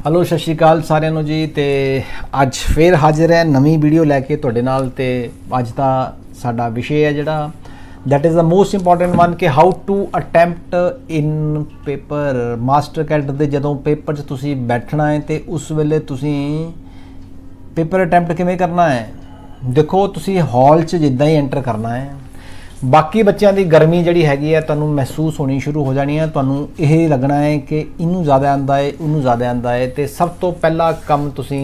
Hello सत श्री अकाल साਰਿਆਂ ਨੂੰ जी। तो अज फिर हाजिर है नवी वीडियो लैके तुहाडे नाल। ते अज दा साडा विषय है जिहड़ा that is the most important one कि how to attempt in paper master cat दे जदों पेपर च तुसीं बैठना है तो उस वेले तुसीं पेपर अटैम्प्ट किवें करना है। देखो तुसीं हॉल च जिद्दां ही एंटर करना है, बाकी बच्चों की गर्मी जी हैगी है तुहानूं महसूस होनी शुरू हो जानी है। तुहानूं यह लगना है कि इनू ज़्यादा आंदा है उन्नू ज़्यादा आंदा है। तो सब तो पहला काम तुसीं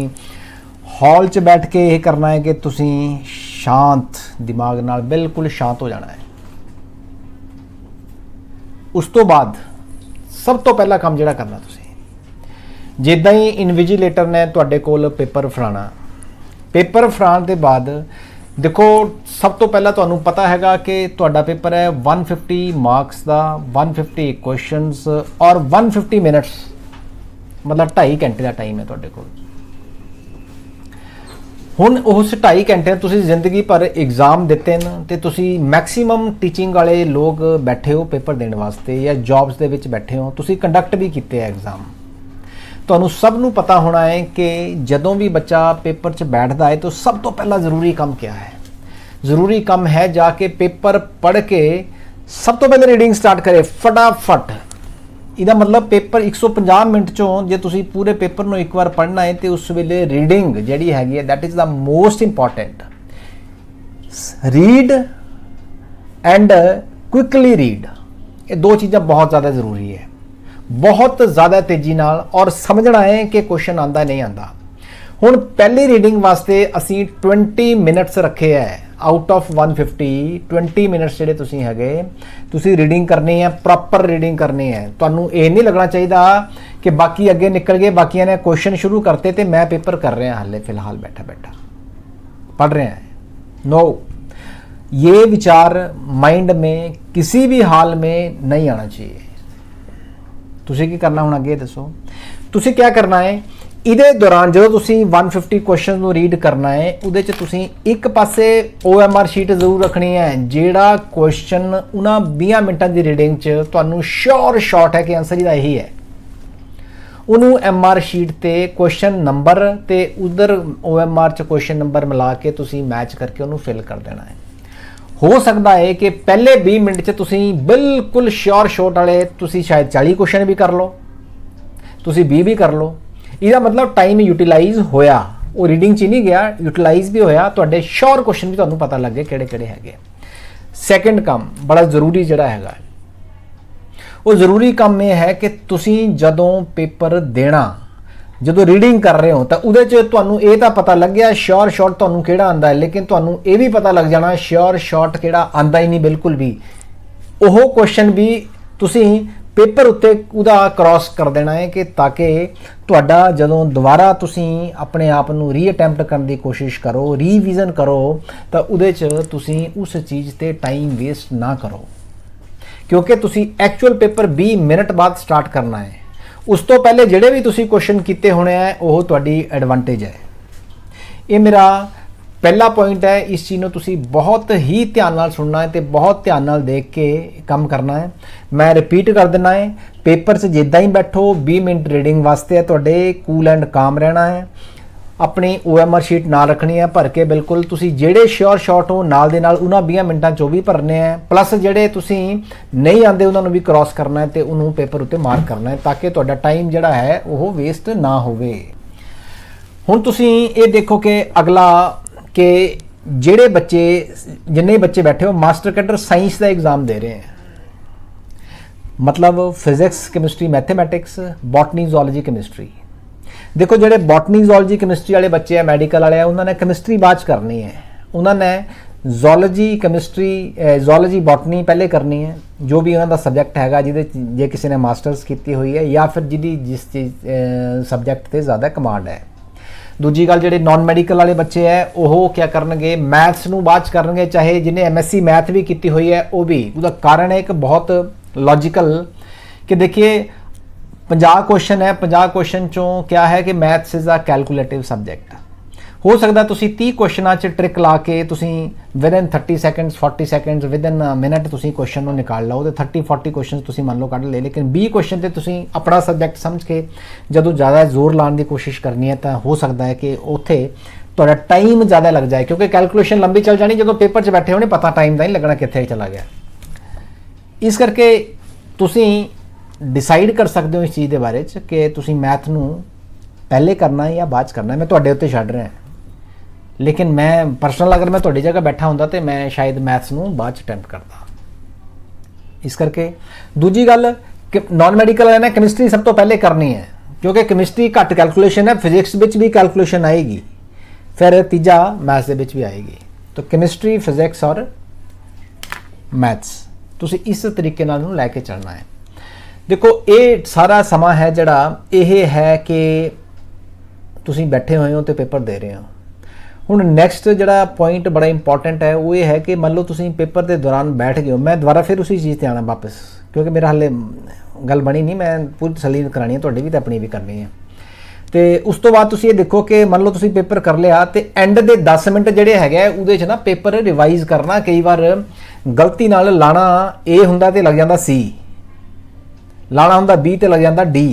हॉल च बैठ के यह करना है कि तुसीं शांत दिमाग नाल बिल्कुल शांत हो जाना है। उस तो बाद सब तो पहला काम जिहड़ा करना तुसीं जिद्दां ही इनविजिलेटर ने तुहाडे कोल पेपर फड़ाना, पेपर फड़ाउण दे बाद देखो सब तो पहला तुहानूं पता हैगा कि तुहाडा पेपर है 150 मार्क्स का, 150 क्वेश्चनस और 150 मिनट्स, मतलब 2.5 घंटे का टाइम है तुहाडे कोल। हुण उस 2.5 घंटे तुसीं जिंदगी भर एग्जाम दिते न ते तुसीं मैक्सीमम टीचिंग वाले लोग बैठे हो पेपर देने वास्ते या जॉब्स दे विच बैठे हो, तुसीं कंडक्ट भी कीते एग्जाम। तुहानूं सब नूं पता होना है कि जदों भी बच्चा पेपर च बैठदा है तो सब तो पहला ज़रूरी काम क्या है। ज़रूरी काम है जाके पेपर पढ़ के सब तो पहले रीडिंग स्टार्ट करे फटाफट। इहदा मतलब पेपर 150 मिनट चों जे तुसीं पूरे पेपर नूं एक बार पढ़ना है तो उस वेले रीडिंग जिहड़ी हैगी है that is the most important. Read and quickly read, ये दो चीज़ां बहुत ज़्यादा ज़रूरी है। बहुत ज़्यादा तेज़ी नाल और समझना है कि क्वेश्चन आंदा नहीं आंदा। हुण पहली रीडिंग वास्ते असीं 20 मिनट्स रखे है आउट ऑफ 150। 20 मिनट्स जिहड़े तुसीं हैगे तुसीं रीडिंग करनी है, प्रॉपर रीडिंग करनी है। तुहानूं ये नहीं लगना चाहिए कि बाकी अगे निकल गए, बाकियां ने क्वेश्चन शुरू करते तो मैं पेपर कर रहा हाले फिलहाल बैठा बैठा पढ़ रहे हैं। नो, ये विचार माइंड में किसी भी हाल में नहीं आना चाहिए। तुसीं की करना हुण अगे दसो, तुसीं क्या करना है। इहदे दौरान जो तुसीं 150 क्वेश्चन नूं रीड करना है उहदे च तुसीं एक पासे OMR शीट जरूर रखनी है। जिहड़ा क्वेश्चन उन्हां 20 मिनटां दी रीडिंग च तुहानूं श्योर शॉट है कि आंसर इहदा यही है, उन्होंने MR शीट ते क्वेश्चन नंबर ते उधर OMR च क्वेश्चन नंबर मिला के तुसीं मैच करके उन्होंने फिल कर देना है। हो सकता है कि पहले 20 मिनट च तुसीं बिल्कुल श्योर शॉट वाले तुसीं शायद 40 क्वेश्चन भी कर लो, तुसीं 20 भी कर लो। इसका मतलब टाइम यूटिलाइज होया, वो रीडिंग च नहीं गया, यूटिलाइज भी होया। तुहाडे श्योर क्वेश्चन भी तुहानूं पता लग गए किहड़े-किहड़े हैगे। सैकेंड काम बड़ा जरूरी जिहड़ा हैगा वो जरूरी काम यह है कि तुसीं जदों पेपर देना, जदों रीडिंग कर रहे हो तो उहदे च तुहानूं ये तो पता लग गया श्योर शॉट तुहानूं किहड़ा आंदा है, लेकिन तुहानूं ये भी पता लग जाना श्योर शॉट किहड़ा आंदा ही नहीं बिल्कुल भी। ओह क्वेश्चन भी तुसीं पेपर उत्ते उहदा क्रॉस कर देना है कि ताकि तुहाडा जदों दोबारा तुसीं अपने आप नूं री अटैम्प्ट करने की कोशिश करो, रीविजन करो तो उहदे च तुसीं उस चीज़ ते टाइम वेस्ट ना करो, क्योंकि तुसीं एक्चुअल पेपर 20 मिनट बाद स्टार्ट करना है। उस तो पहले जिहड़े भी तुसीं क्वेश्चन किए होने हैं वो तुहाडी एडवांटेज है। ये मेरा पहला पॉइंट है। इस चीज़ को तुसीं बहुत ही ध्यान नाल सुनना है तो बहुत ध्यान नाल देख के काम करना है। मैं रिपीट कर देना है, पेपर से जिद्दां ही बैठो 20 मिनट रीडिंग वास्ते है, तुहाडे कूल एंड काम रहना है। अपनी OMR शीट नाल रखनी है भर के बिल्कुल। तुसीं जिहड़े श्योर शॉट हो नाल दे नाल उन्हां 20 मिनटां 'चों भी भरने हैं, प्लस जिहड़े तुसीं नहीं आंदे उन्हां नूं भी क्रॉस करना है तो उन्होंने पेपर उत्ते मार्क करना है ताकि तुहाडा टाइम जिहड़ा है वो वेस्ट ना होवे। हुण तुसीं ये देखो कि अगला कि जिहड़े बच्चे जिन्ने बच्चे बैठे हो मास्टर कैडर साइंस का एग्जाम दे रहे हैं, मतलब physics chemistry mathematics botany zoology chemistry. देखो जिहड़े बॉटनी जूलॉजी केमिस्ट्री वाले बच्चे हैं मेडिकल वाले उन्होंने केमिस्ट्री बाद करनी है, उन्होंने जूलॉजी केमिस्ट्री जूलॉजी बॉटनी पहले करनी है, जो भी उन्होंने सबजैक्ट हैगा जिहदे जे किसी ने मास्टर्स की हुई है या फिर जिस चीज़ सबजैक्ट से ज़्यादा कमांड है। दूजी गल जिहड़े नॉन मैडिकल वाले बच्चे है वो क्या करनगे, मैथ्स नूं बाद करनगे, चाहे जिन्हें MSc मैथ भी की हुई है वो भी। उसका कारण है एक बहुत लॉजिकल कि देखिए 50 क्वेश्चन है, 50 क्वेश्चन चों क्या है कि maths is a calculative subject. ਹੋ ਸਕਦਾ ਤੁਸੀਂ 30 ਕੁਐਸਚਨਾਂ 'ਚ ਟ੍ਰਿਕ ਲਾ ਕੇ ਤੁਸੀਂ within 30 seconds 40 seconds within minute ਤੁਸੀਂ ਕੁਐਸਚਨ ਨੂੰ ਨਿਕਾਲ ਲਓ ਤੇ 30 40 ਕੁਐਸਚਨਸ ਤੁਸੀਂ ਮੰਨ ਲਓ ਕੱਢ ਲਏ, ਲੇਕਿਨ 20 ਕੁਐਸਚਨ ਤੇ ਤੁਸੀਂ ਆਪਣਾ ਸਬਜੈਕਟ ਸਮਝ ਕੇ ਜਦੋਂ ਜ਼ਿਆਦਾ ਜ਼ੋਰ ਲਾਉਣ ਦੀ ਕੋਸ਼ਿਸ਼ ਕਰਨੀ ਹੈ ਤਾਂ ਹੋ ਸਕਦਾ ਹੈ ਕਿ ਉੱਥੇ ਤੁਹਾਡਾ ਟਾਈਮ ਜ਼ਿਆਦਾ ਲੱਗ ਜਾਏ, ਕਿਉਂਕਿ ਕੈਲਕੂਲੇਸ਼ਨ ਲੰਬੀ ਚੱਲ ਜਾਣੀ, ਜਦੋਂ ਪੇਪਰ 'ਚ ਬੈਠੇ ਹੋਣੇ ਪਤਾ ਟਾਈਮ ਦਾ ਨਹੀਂ ਲੱਗਣਾ ਕਿੱਥੇ ਚਲਾ ਗਿਆ। ਇਸ ਕਰਕੇ ਤੁਸੀਂ ਡਿਸਾਈਡ ਕਰ ਸਕਦੇ ਹੋ ਇਸ ਚੀਜ਼ ਦੇ ਬਾਰੇ 'ਚ ਕਿ ਤੁਸੀਂ ਮੈਥ ਨੂੰ ਪਹਿਲੇ ਕਰਨਾ ਹੈ ਜਾਂ ਬਾਅਦ 'ਚ ਕਰਨਾ ਹੈ। ਮੈਂ ਤੁਹਾਡੇ ਉੱਤੇ ਛੱਡ ਰਿਹਾ, ਲੇਕਿਨ ਮੈਂ ਪਰਸਨਲ ਅਗਰ ਮੈਂ ਤੁਹਾਡੀ ਜਗ੍ਹਾ ਬੈਠਾ ਹੁੰਦਾ ਤੇ ਮੈਂ ਸ਼ਾਇਦ ਮੈਥਸ ਨੂੰ ਬਾਅਦ 'ਚ ਅਟੈਂਪਟ ਕਰਦਾ। ਇਸ ਕਰਕੇ ਦੂਜੀ ਗੱਲ ਕਿ ਨਾਨ ਮੈਡੀਕਲ ਹੈ ਨਾ, ਕੈਮਿਸਟਰੀ ਸਭ ਤੋਂ ਪਹਿਲੇ ਕਰਨੀ ਹੈ, ਕਿਉਂਕਿ ਕੈਮਿਸਟਰੀ ਘੱਟ ਕੈਲਕੂਲੇਸ਼ਨ ਹੈ, ਫਿਜ਼ਿਕਸ ਵਿੱਚ ਵੀ ਕੈਲਕੂਲੇਸ਼ਨ ਆਏਗੀ, ਫਿਰ ਤੀਜਾ ਮੈਥਸ ਦੇ ਵਿੱਚ ਵੀ ਆਏਗੀ। ਤਾਂ ਕੈਮਿਸਟਰੀ, ਫਿਜ਼ਿਕਸ ਔਰ ਮੈਥਸ ਤੁਸੀਂ ਇਸ ਤਰੀਕੇ ਨਾਲ ਨੂੰ ਲੈ ਕੇ ਚੱਲਣਾ ਹੈ। ਦੇਖੋ ਇਹ ਸਾਰਾ ਸਮਾਂ ਹੈ ਜਿਹੜਾ ਇਹ ਹੈ ਕਿ ਤੁਸੀਂ ਬੈਠੇ ਹੋਏ ਹੋ ਤੇ ਪੇਪਰ ਦੇ ਰਹੇ ਹੋ। ਹੁਣ ਨੈਕਸਟ ਜਿਹੜਾ ਪੁਆਇੰਟ ਬੜਾ ਇੰਪੋਰਟੈਂਟ ਹੈ ਉਹ ਇਹ ਹੈ ਕਿ ਮੰਨ ਲਓ ਤੁਸੀਂ ਪੇਪਰ ਦੇ ਦੌਰਾਨ ਬੈਠ ਗਏ ਹੋ, ਮੈਂ ਦੁਬਾਰਾ ਫਿਰ ਉਸੇ ਚੀਜ਼ ਤੇ ਆਉਣਾ ਵਾਪਸ, ਕਿਉਂਕਿ ਮੇਰਾ ਹਾਲੇ ਗੱਲ ਬਣੀ ਨਹੀਂ, ਮੈਂ ਪੂਰੀ ਤਸੱਲੀ ਕਰਾਣੀ ਹੈ, ਤੁਹਾਡੀ ਵੀ ਤੇ ਆਪਣੀ ਵੀ ਕਰਨੀ ਹੈ। ਤੇ ਉਸ ਤੋਂ ਬਾਅਦ ਤੁਸੀਂ ਇਹ ਦੇਖੋ ਕਿ ਮੰਨ ਲਓ ਤੁਸੀਂ ਪੇਪਰ ਕਰ ਲਿਆ ਤੇ ਐਂਡ ਦੇ 10 ਮਿੰਟ ਜਿਹੜੇ ਹੈਗੇ ਉਹਦੇ 'ਚ ਨਾ ਪੇਪਰ ਰਿਵਾਈਜ਼ ਕਰਨਾ। ਕਈ ਵਾਰ ਗਲਤੀ ਨਾਲ ਲਾਣਾ A ਹੁੰਦਾ ਤੇ ਲੱਗ ਜਾਂਦਾ C, ਲਾਣਾ ਹੁੰਦਾ B ਤੇ ਲੱਗ ਜਾਂਦਾ D,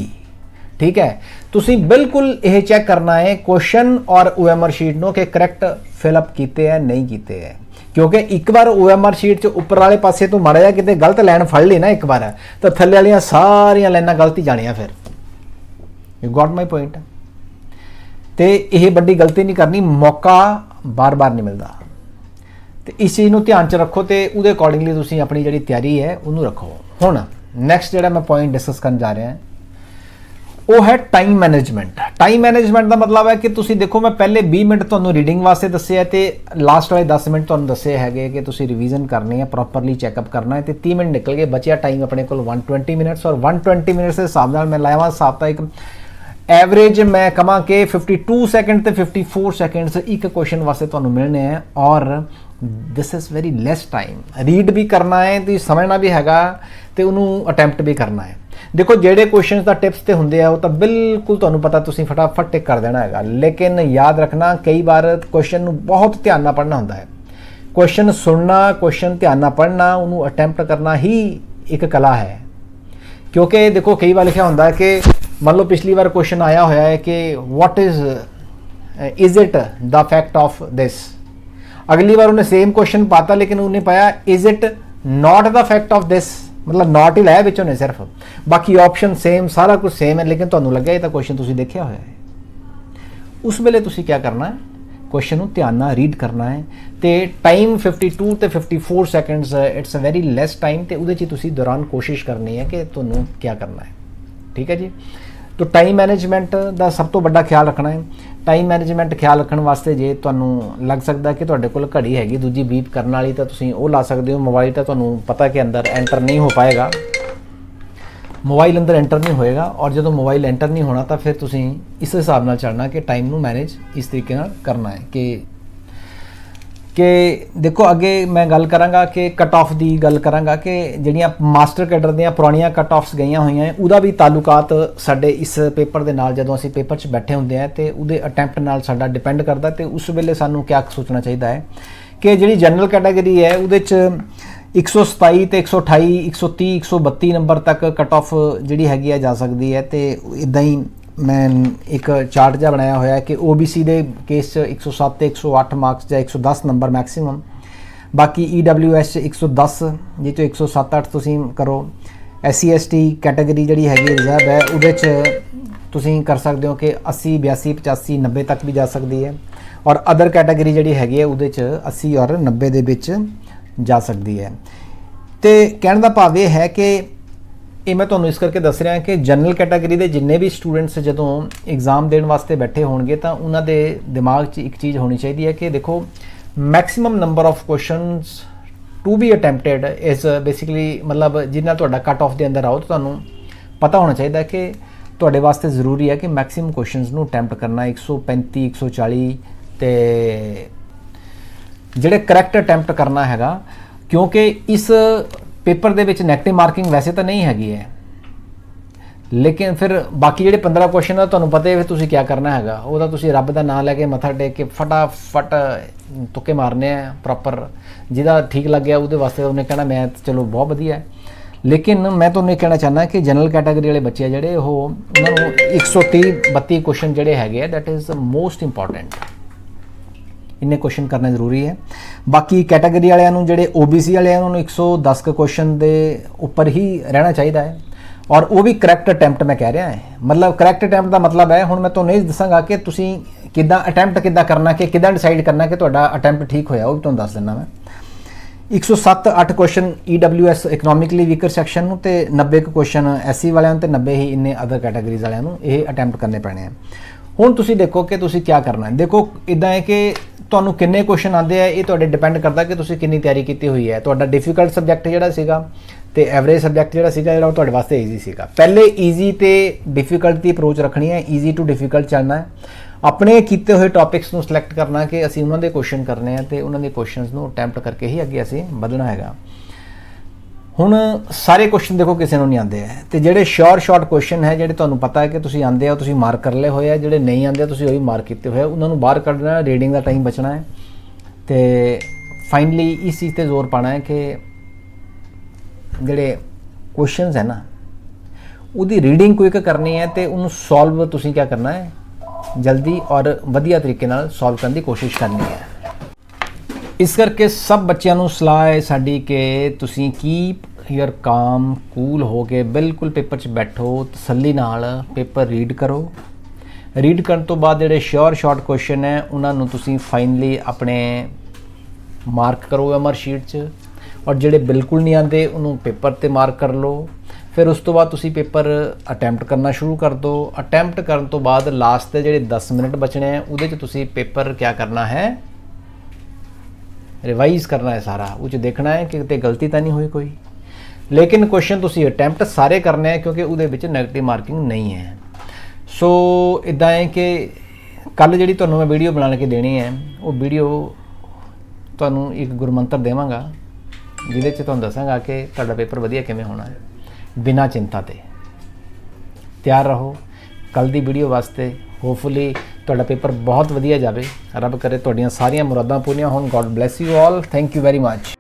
ਠੀਕ ਹੈ। ਤੁਸੀਂ ਬਿਲਕੁਲ ਇਹ ਚੈੱਕ ਕਰਨਾ ਹੈ ਕੁਐਸਚਨ ਔਰ OMR ਸ਼ੀਟ ਨੂੰ ਕਿ ਕਰੈਕਟ ਫਿਲਅਪ ਕੀਤੇ ਹੈ ਨਹੀਂ ਕੀਤੇ ਹੈ, ਕਿਉਂਕਿ ਇੱਕ ਵਾਰ OMR ਸ਼ੀਟ 'ਚ ਉੱਪਰ ਵਾਲੇ ਪਾਸੇ ਤੋਂ ਮਾੜਾ ਜਿਹਾ ਕਿਤੇ ਗਲਤ ਲਾਈਨ ਫੜ ਲਈ ਨਾ ਇੱਕ ਵਾਰ, ਤਾਂ ਥੱਲੇ ਵਾਲੀਆਂ ਸਾਰੀਆਂ ਲਾਈਨਾਂ ਗਲਤ ਹੀ ਜਾਣੀਆਂ। ਫਿਰ ਯੂ ਗॉट ਮਾਈ ਪੁਆਇੰਟ। ਤੇ ਇਹ ਵੱਡੀ ਗਲਤੀ ਨਹੀਂ ਕਰਨੀ, ਮੌਕਾ ਬਾਰ-ਬਾਰ ਨਹੀਂ ਮਿਲਦਾ, ਤੇ ਇਸ ਚੀਜ਼ ਨੂੰ ਧਿਆਨ 'ਚ ਰੱਖੋ ਤੇ ਉਹਦੇ ਅਕੋਰਡਿੰਗਲੀ ਤੁਸੀਂ ਆਪਣੀ ਜਿਹੜੀ ਤਿਆਰੀ ਹੈ ਉਹਨੂੰ ਰੱਖੋ। ਹੁਣ ਨੈਕਸਟ ਜਿਹੜਾ ਮੈਂ ਪੁਆਇੰਟ ਡਿਸਕਸ ਕਰਨ ਜਾ ਰਿਹਾ ਉਹ ਹੈ ਟਾਈਮ ਮੈਨੇਜਮੈਂਟ। ਟਾਈਮ ਮੈਨੇਜਮੈਂਟ ਦਾ ਮਤਲਬ ਹੈ ਕਿ ਤੁਸੀਂ ਦੇਖੋ ਮੈਂ ਪਹਿਲੇ 20 ਮਿੰਟ ਤੁਹਾਨੂੰ ਰੀਡਿੰਗ ਵਾਸਤੇ ਦੱਸੇ ਹੈ ਤੇ ਲਾਸਟ ਵਾਲੇ 10 ਮਿੰਟ ਤੁਹਾਨੂੰ ਦੱਸੇ ਹੈਗੇ ਕਿ ਤੁਸੀਂ ਰਿਵੀਜ਼ਨ ਕਰਨੀ ਹੈ, ਪ੍ਰੋਪਰਲੀ ਚੈੱਕਅਪ ਕਰਨਾ ਹੈ, ਤੇ 30 ਮਿੰਟ ਨਿਕਲ ਗਏ, ਬਚਿਆ ਟਾਈਮ ਆਪਣੇ ਕੋਲ 120 ਮਿੰਟਸ। ਔਰ 120 ਮਿੰਟਸ ਦੇ ਹਿਸਾਬ ਨਾਲ ਮੈਂ ਲਾਇਆ ਸਾਪਤਾਹਿਕ ਐਵਰੇਜ ਮੈਂ ਕਹਾਂ ਕਿ 52 ਸੈਕਿੰਡ ਤੇ 54 ਸੈਕਿੰਡਸ ਇੱਕ ਕੁਐਸਚਨ ਵਾਸਤੇ ਤੁਹਾਨੂੰ ਮਿਲਣੇ ਹੈ। ਔਰ this is very less time. Read ਵੀ ਕਰਨਾ ਹੈ ਤੇ ਸਮਝਣਾ ਵੀ ਹੈਗਾ ਤੇ ਉਹਨੂੰ ਅਟੈਂਪਟ ਵੀ ਕਰਨਾ ਹੈ। ਦੇਖੋ ਜਿਹੜੇ ਕੁਐਸਚਨਸ ਦਾ ਟਿਪਸ ਤੇ ਹੁੰਦੇ ਆ ਉਹ ਤਾਂ ਬਿਲਕੁਲ ਤੁਹਾਨੂੰ ਪਤਾ ਤੁਸੀਂ ਫਟਾਫਟ ਟਿਕ ਕਰ ਦੇਣਾ ਹੈਗਾ, ਲੇਕਿਨ ਯਾਦ ਰੱਖਣਾ ਕਈ ਵਾਰ ਕੁਐਸਚਨ ਨੂੰ ਬਹੁਤ ਧਿਆਨ ਨਾਲ ਪੜ੍ਹਨਾ ਹੁੰਦਾ ਹੈ। ਕੁਐਸਚਨ ਸੁਣਨਾ, ਕੁਐਸਚਨ ਧਿਆਨ ਨਾਲ ਪੜ੍ਹਨਾ, ਉਹਨੂੰ ਅਟੈਂਪਟ ਕਰਨਾ ਹੀ ਇੱਕ ਕਲਾ ਹੈ। ਕਿਉਂਕਿ ਦੇਖੋ ਕਈ ਵਾਰ ਲਿਖਿਆ ਹੁੰਦਾ ਹੈ ਕਿ ਮੰਨ ਲਓ ਪਿਛਲੀ ਵਾਰ ਕੁਐਸਚਨ ਆਇਆ ਹੋਇਆ ਹੈ ਕਿ what is it the fact of this, ਅਗਲੀ ਬਾਰ ਉਹਨੇ ਸੇਮ ਕੁਐਸਚਨ ਪਾਤਾ ਲੇਕਿਨ ਉਹਨੇ ਪਾਇਆ is it not the fact of this, ਮਤਲਬ ਨਾਟ ਹੀ ਲਾਇਆ ਵਿੱਚੋਂ ਨੇ ਸਿਰਫ, ਬਾਕੀ ਆਪਸ਼ਨ ਸੇਮ, ਸਾਰਾ ਕੁਝ ਸੇਮ ਹੈ, ਲੇਕਿਨ ਤੁਹਾਨੂੰ ਲੱਗਿਆ ਇਹ ਤਾਂ ਕੁਐਸਚਨ ਤੁਸੀਂ ਦੇਖਿਆ ਹੋਇਆ ਹੈ। ਉਸ ਵੇਲੇ ਤੁਸੀਂ ਕੀ ਕਰਨਾ ਹੈ, ਕੁਐਸਚਨ ਨੂੰ ਧਿਆਨ ਨਾਲ ਰੀਡ ਕਰਨਾ ਹੈ ਤੇ ਟਾਈਮ 52 ਤੇ 54 seconds it's a very less time, ਤੇ ਉਹਦੇ 'ਚ ਤੁਸੀਂ ਦੌਰਾਨ ਕੋਸ਼ਿਸ਼ ਕਰਨੀ ਹੈ ਕਿ ਤੁਹਾਨੂੰ ਕੀ ਕਰਨਾ ਹੈ। ਠੀਕ ਹੈ ਜੀ। ਤਾਂ ਟਾਈਮ ਮੈਨੇਜਮੈਂਟ ਦਾ ਸਭ ਤੋਂ ਵੱਡਾ ਖਿਆਲ ਰੱਖਣਾ ਹੈ। ਟਾਈਮ ਮੈਨੇਜਮੈਂਟ ਖਿਆਲ ਰੱਖਣ ਵਾਸਤੇ ਜੇ ਤੁਹਾਨੂੰ ਲੱਗ ਸਕਦਾ ਕਿ ਤੁਹਾਡੇ ਕੋਲ ਘੜੀ ਹੈਗੀ ਦੂਜੀ ਬੀਪ ਕਰਨ ਵਾਲੀ ਤਾਂ ਤੁਸੀਂ ਉਹ ਲਾ ਸਕਦੇ ਹੋ। ਮੋਬਾਈਲ ਤਾਂ ਤੁਹਾਨੂੰ ਪਤਾ ਕਿ ਅੰਦਰ ਐਂਟਰ ਨਹੀਂ ਹੋ ਪਾਏਗਾ, ਮੋਬਾਈਲ ਅੰਦਰ ਐਂਟਰ ਨਹੀਂ ਹੋਏਗਾ, ਔਰ ਜਦੋਂ ਮੋਬਾਈਲ ਐਂਟਰ ਨਹੀਂ ਹੋਣਾ ਤਾਂ ਫਿਰ ਤੁਸੀਂ ਇਸ ਹਿਸਾਬ ਨਾਲ ਚੱਲਣਾ ਕਿ ਟਾਈਮ ਨੂੰ ਮੈਨੇਜ ਇਸ ਤਰੀਕੇ ਨਾਲ ਕਰਨਾ ਹੈ ਕਿ ਦੇਖੋ ਅੱਗੇ ਮੈਂ ਗੱਲ ਕਰਾਂਗਾ ਕਿ ਕੱਟ ਆਫ ਦੀ ਗੱਲ ਕਰਾਂਗਾ ਕਿ ਜਿਹੜੀਆਂ ਮਾਸਟਰ ਕੈਡਰ ਦੀਆਂ ਪੁਰਾਣੀਆਂ ਕੱਟ ਆਫਸ ਗਈਆਂ ਹੋਈਆਂ ਹੈ ਉਹਦਾ ਵੀ ਤਾਲੁਕਾਤ ਸਾਡੇ ਇਸ ਪੇਪਰ ਦੇ ਨਾਲ, ਜਦੋਂ ਅਸੀਂ ਪੇਪਰ 'ਚ ਬੈਠੇ ਹੁੰਦੇ ਹਾਂ ਤੇ ਉਹਦੇ ਅਟੈਂਪਟ ਨਾਲ ਸਾਡਾ ਡਿਪੈਂਡ ਕਰਦਾ। ਤੇ ਉਸ ਵੇਲੇ ਸਾਨੂੰ ਕਿਆ ਸੋਚਣਾ ਚਾਹੀਦਾ ਹੈ ਕਿ ਜਿਹੜੀ ਜਨਰਲ ਕੈਟਾਗਰੀ ਹੈ ਉਹਦੇ 'ਚ 127 ਤੇ 128 130 132 ਨੰਬਰ ਤੱਕ ਕੱਟ ਆਫ ਜਿਹੜੀ ਹੈਗੀ ਆ ਜਾ ਸਕਦੀ ਹੈ। ਤੇ ਇੱਦਾਂ ਹੀ ਮੈਂ ਇੱਕ ਚਾਰਟ ਜਿਹਾ ਬਣਾਇਆ ਹੋਇਆ ਕਿ OBC ਦੇ ਕੇਸ 'ਚ 107 ਤੇ 108 ਮਾਰਕਸ ਜਾਂ 110 ਨੰਬਰ ਮੈਕਸਿਮਮ, ਬਾਕੀ EWS 'ਚ 110 ਜੇ ਤੋਂ 107-8 ਤੁਸੀਂ ਕਰੋ। SC ST ਕੈਟਾਗਰੀ ਜਿਹੜੀ ਹੈਗੀ ਰਿਜ਼ਰਵ ਹੈ ਉਹਦੇ 'ਚ ਤੁਸੀਂ ਕਰ ਸਕਦੇ ਹੋ ਕਿ 80 82 85 90 ਤੱਕ ਵੀ ਜਾ ਸਕਦੀ ਹੈ, ਔਰ ਅਦਰ ਕੈਟਾਗਰੀ ਜਿਹੜੀ ਹੈਗੀ ਹੈ ਉਹਦੇ 'ਚ 80 ਔਰ 90 ਦੇ ਵਿੱਚ ਜਾ ਸਕਦੀ ਹੈ। ਤੇ ਕਹਿਣ ਦਾ ਭਾਵ ਇਹ ਹੈ ਕਿ ਇਹ ਮੈਂ ਤੁਹਾਨੂੰ ਇਸ ਕਰਕੇ ਦੱਸ ਰਿਹਾ ਕਿ ਜਨਰਲ ਕੈਟਾਗਰੀ ਦੇ ਜਿੰਨੇ ਵੀ ਸਟੂਡੈਂਟਸ ਜਦੋਂ ਐਗਜ਼ਾਮ ਦੇਣ ਵਾਸਤੇ ਬੈਠੇ ਹੋਣਗੇ ਤਾਂ ਉਹਨਾਂ ਦੇ ਦਿਮਾਗ 'ਚ ਇੱਕ ਚੀਜ਼ ਹੋਣੀ ਚਾਹੀਦੀ ਹੈ ਕਿ ਦੇਖੋ maximum number of questions to be attempted is basically, ਮਤਲਬ ਜਿੰਨਾ ਤੁਹਾਡਾ ਕੱਟ ਆਫ ਦੇ ਅੰਦਰ ਆਓ ਤਾਂ ਤੁਹਾਨੂੰ ਪਤਾ ਹੋਣਾ ਚਾਹੀਦਾ ਕਿ ਤੁਹਾਡੇ ਵਾਸਤੇ ਜ਼ਰੂਰੀ ਹੈ ਕਿ ਮੈਕਸਿਮਮ ਕੁਐਸਚਨਸ ਨੂੰ ਅਟੈਂਪਟ ਕਰਨਾ 135 140 ਤੇ ਜਿਹੜੇ ਕਰੈਕਟ ਅਟੈਂਪਟ ਕਰਨਾ ਹੈਗਾ, ਕਿਉਂਕਿ ਇਸ ਪੇਪਰ ਦੇ ਵਿੱਚ ਨੈਗੇਟਿਵ ਮਾਰਕਿੰਗ ਵੈਸੇ ਤਾਂ ਨਹੀਂ ਹੈਗੀ ਹੈ, ਲੇਕਿਨ ਫਿਰ ਬਾਕੀ ਜਿਹੜੇ 15 ਕੁਐਸਚਨ ਆ ਤੁਹਾਨੂੰ ਪਤਾ ਹੈ ਫਿਰ ਤੁਸੀਂ ਕੀ ਕਰਨਾ ਹੈਗਾ, ਉਹਦਾ ਤੁਸੀਂ ਰੱਬ ਦਾ ਨਾਮ ਲੈ ਕੇ ਮੱਥਾ ਟੇਕ ਕੇ ਫਟਾਫਟ ਤੁੱਕੇ ਮਾਰਨੇ ਆ ਪ੍ਰੋਪਰ, ਜਿਹਦਾ ਠੀਕ ਲੱਗਿਆ ਉਹਦੇ ਵਾਸਤੇ ਉਹਨੇ ਕਹਿਣਾ ਮੈਂ ਚਲੋ ਬਹੁਤ ਵਧੀਆ ਹੈ। ਲੇਕਿਨ ਮੈਂ ਤੁਹਾਨੂੰ ਇਹ ਕਹਿਣਾ ਚਾਹੁੰਦਾ ਕਿ ਜਨਰਲ ਕੈਟਾਗਰੀ ਵਾਲੇ ਬੱਚੇ ਆ ਜਿਹੜੇ ਉਹ ਉਹਨਾਂ ਨੂੰ 130-32 ਕੁਐਸਚਨ ਜਿਹੜੇ ਹੈਗੇ ਆ ਦੈਟ ਇਜ਼ ਮੋਸਟ ਇੰਪੋਰਟੈਂਟ, ਇੰਨੇ ਕੁਐਸਚਨ ਕਰਨਾ ਜ਼ਰੂਰੀ ਹੈ। ਬਾਕੀ ਕੈਟਾਗਰੀ ਵਾਲਿਆਂ ਨੂੰ ਜਿਹੜੇ OBC ਵਾਲੇ ਆ ਉਹਨਾਂ ਨੂੰ 110 ਕੁਐਸਚਨ ਦੇ ਉੱਪਰ ਹੀ ਰਹਿਣਾ ਚਾਹੀਦਾ ਹੈ, ਔਰ ਉਹ ਵੀ ਕਰੈਕਟ ਅਟੈਂਪਟ ਮੈਂ ਕਹਿ ਰਿਹਾ ਹੈ। ਮਤਲਬ ਕਰੈਕਟ ਅਟੈਂਪਟ ਦਾ ਮਤਲਬ ਹੈ, ਹੁਣ ਮੈਂ ਤੁਹਾਨੂੰ ਇਹ ਦੱਸਾਂਗਾ ਕਿ ਤੁਸੀਂ ਕਿੱਦਾਂ ਅਟੈਂਪਟ ਕਿੱਦਾਂ ਕਰਨਾ, ਕਿ ਕਿੱਦਾਂ ਡਿਸਾਈਡ ਕਰਨਾ ਕਿ ਤੁਹਾਡਾ ਅਟੈਂਪਟ ਠੀਕ ਹੋਇਆ, ਉਹ ਵੀ ਤੁਹਾਨੂੰ ਦੱਸ ਦਿੰਦਾ ਮੈਂ। 107-8 question EWS economically weaker section ਨੂੰ ਤੇ 90 ਕੁਐਸਚਨ SC ਵਾਲਿਆਂ ਨੂੰ ਤੇ 90 ਹੀ ਇੰਨੇ ਅਦਰ ਕੈਟਾਗਰੀਜ਼ ਵਾਲਿਆਂ ਨੂੰ ਇਹ ਅਟੈਂਪਟ ਕਰਨੇ ਪੈਣੇ ਆ। ਹੁਣ ਤੁਸੀਂ ਦੇਖੋ ਕਿ ਤੁਸੀਂ ਕੀ ਕਰਨਾ ਹੈ। ਦੇਖੋ ਇਦਾਂ ਹੈ ਕਿ ਤੁਹਾਨੂੰ ਕਿੰਨੇ ਕੁਐਸਚਨ ਆਉਂਦੇ ਆ ਇਹ ਤੁਹਾਡੇ ਡਿਪੈਂਡ ਕਰਦਾ ਕਿ ਤੁਸੀਂ ਕਿੰਨੀ ਤਿਆਰੀ ਕੀਤੀ ਹੋਈ ਹੈ। ਤੁਹਾਡਾ ਡਿਫਿਕਲਟ ਸਬਜੈਕਟ ਜਿਹੜਾ ਸੀਗਾ ਤੇ ਐਵਰੇਜ ਸਬਜੈਕਟ ਜਿਹੜਾ ਸੀਗਾ ਜਿਹੜਾ ਉਹ ਤੁਹਾਡੇ ਵਾਸਤੇ ਈਜ਼ੀ ਸੀਗਾ। ਪਹਿਲੇ ਈਜ਼ੀ ਤੇ ਡਿਫਿਕਲਟ ਦੀ ਅਪਰੋਚ ਰੱਖਣੀ ਹੈ, ਈਜ਼ੀ ਟੂ ਡਿਫਿਕਲਟ ਚੱਲਣਾ ਹੈ। ਆਪਣੇ ਕੀਤੇ ਹੋਏ ਟੌਪਿਕਸ ਨੂੰ ਸਿਲੈਕਟ ਕਰਨਾ ਕਿ ਅਸੀਂ ਉਹਨਾਂ ਦੇ ਕੁਐਸਚਨ ਕਰਨੇ ਆ ਤੇ ਉਹਨਾਂ ਦੇ ਕੁਐਸਚਨਸ ਨੂੰ ਅਟੈਂਪਟ ਕਰਕੇ ਹੀ ਅੱਗੇ ਅਸੀਂ ਵਧਣਾ ਹੈਗਾ। ਹੁਣ ਸਾਰੇ ਕੁਐਸਚਨ ਦੇਖੋ ਕਿਸੇ ਨੂੰ ਨਹੀਂ ਆਉਂਦੇ ਹੈ ਤੇ ਜਿਹੜੇ ਸ਼ਾਰਟ ਕੁਐਸਚਨ ਹੈ ਜਿਹੜੇ ਤੁਹਾਨੂੰ ਪਤਾ ਹੈ ਕਿ ਤੁਸੀਂ ਆਉਂਦੇ ਆ ਤੁਸੀਂ ਮਾਰਕ ਕਰ ਲਏ ਹੋਏ ਆ, ਜਿਹੜੇ ਨਹੀਂ ਆਉਂਦੇ ਤੁਸੀਂ ਉਹ ਵੀ ਮਾਰਕ ਕੀਤੇ ਹੋਏ ਆ, ਉਹਨਾਂ ਨੂੰ ਬਾਹਰ ਕੱਢਣਾ, ਰੀਡਿੰਗ ਦਾ ਟਾਈਮ ਬਚਣਾ ਹੈ ਤੇ ਫਾਈਨਲੀ ਇਸ ਚੀਜ਼ ਤੇ ਜ਼ੋਰ ਪਾਉਣਾ ਹੈ ਕਿ ਜਿਹੜੇ ਕੁਐਸਚਨਸ ਹੈ ਨਾ ਉਹਦੀ ਰੀਡਿੰਗ ਕੁਇਕ ਕਰਨੀ ਹੈ ਤੇ ਉਹਨੂੰ ਸੋਲਵ ਤੁਸੀਂ ਕੀ ਕਰਨਾ ਹੈ ਜਲਦੀ ਔਰ ਵਧੀਆ ਤਰੀਕੇ ਨਾਲ ਸੋਲਵ ਕਰਨ ਦੀ ਕੋਸ਼ਿਸ਼ ਕਰਨੀ ਹੈ। ਇਸ ਕਰਕੇ ਸਭ ਬੱਚਿਆਂ ਨੂੰ ਸਲਾਹ ਹੈ ਸਾਡੀ ਕਿ ਤੁਸੀਂ ਕੀਪ ਯੂਅਰ ਕਾਮ, ਕੂਲ ਹੋ ਕੇ ਬਿਲਕੁਲ ਪੇਪਰ 'ਚ ਬੈਠੋ, ਤਸੱਲੀ ਨਾਲ ਪੇਪਰ ਰੀਡ ਕਰੋ। ਰੀਡ ਕਰਨ ਤੋਂ ਬਾਅਦ ਜਿਹੜੇ ਸ਼ਾਰਟ ਕੁਐਸਚਨ ਹੈ ਉਹਨਾਂ ਨੂੰ ਤੁਸੀਂ ਫਾਈਨਲੀ ਆਪਣੇ ਮਾਰਕ ਕਰੋ MR ਸ਼ੀਟ 'ਚ, ਔਰ ਜਿਹੜੇ ਬਿਲਕੁਲ ਨਹੀਂ ਆਉਂਦੇ ਉਹਨੂੰ ਪੇਪਰ 'ਤੇ ਮਾਰਕ ਕਰ ਲਓ। ਫਿਰ ਉਸ ਤੋਂ ਬਾਅਦ ਤੁਸੀਂ ਪੇਪਰ ਅਟੈਂਪਟ ਕਰਨਾ ਸ਼ੁਰੂ ਕਰ ਦਿਓ। ਅਟੈਂਪਟ ਕਰਨ ਤੋਂ ਬਾਅਦ ਲਾਸਟ ਦੇ ਜਿਹੜੇ 10 ਮਿੰਟ ਬਚਣੇ ਆ ਉਹਦੇ 'ਚ ਤੁਸੀਂ ਪੇਪਰ ਕੀ ਕਰਨਾ ਹੈ, ਰਿਵਾਈਜ਼ ਕਰਨਾ ਹੈ ਸਾਰਾ, ਉਹ 'ਚ ਦੇਖਣਾ ਹੈ ਕਿ ਕਿਤੇ ਗਲਤੀ ਤਾਂ ਨਹੀਂ ਹੋਈ ਕੋਈ। ਲੇਕਿਨ ਕੁਐਸਚਨ ਤੁਸੀਂ ਅਟੈਂਪਟ ਸਾਰੇ ਕਰਨੇ ਆ ਕਿਉਂਕਿ ਉਹਦੇ ਵਿੱਚ ਨੈਗੇਟਿਵ ਮਾਰਕਿੰਗ ਨਹੀਂ ਹੈ। ਸੋ ਇੱਦਾਂ ਹੈ ਕਿ ਕੱਲ੍ਹ ਜਿਹੜੀ ਤੁਹਾਨੂੰ ਮੈਂ ਵੀਡੀਓ ਬਣਾ ਕੇ ਦੇਣੀ ਹੈ ਉਹ ਵੀਡੀਓ ਤੁਹਾਨੂੰ ਇੱਕ ਗੁਰਮੰਤਰ ਦੇਵਾਂਗਾ ਜਿਹਦੇ 'ਚ ਤੁਹਾਨੂੰ ਦੱਸਾਂਗਾ ਕਿ ਤੁਹਾਡਾ ਪੇਪਰ ਵਧੀਆ ਕਿਵੇਂ ਹੋਣਾ ਹੈ ਬਿਨਾਂ ਚਿੰਤਾ ਤੇ। ਤਿਆਰ ਰਹੋ ਕੱਲ੍ਹ ਦੀ ਵੀਡੀਓ ਵਾਸਤੇ। ਹੋਪਫੁਲੀ ਤੁਹਾਡਾ ਪੇਪਰ ਬਹੁਤ ਵਧੀਆ ਜਾਵੇ, ਰੱਬ ਕਰੇ ਤੁਹਾਡੀਆਂ ਸਾਰੀਆਂ ਮੁਰਾਦਾਂ ਪੂਰੀਆਂ ਹੋਣ। God bless you all, thank you very much.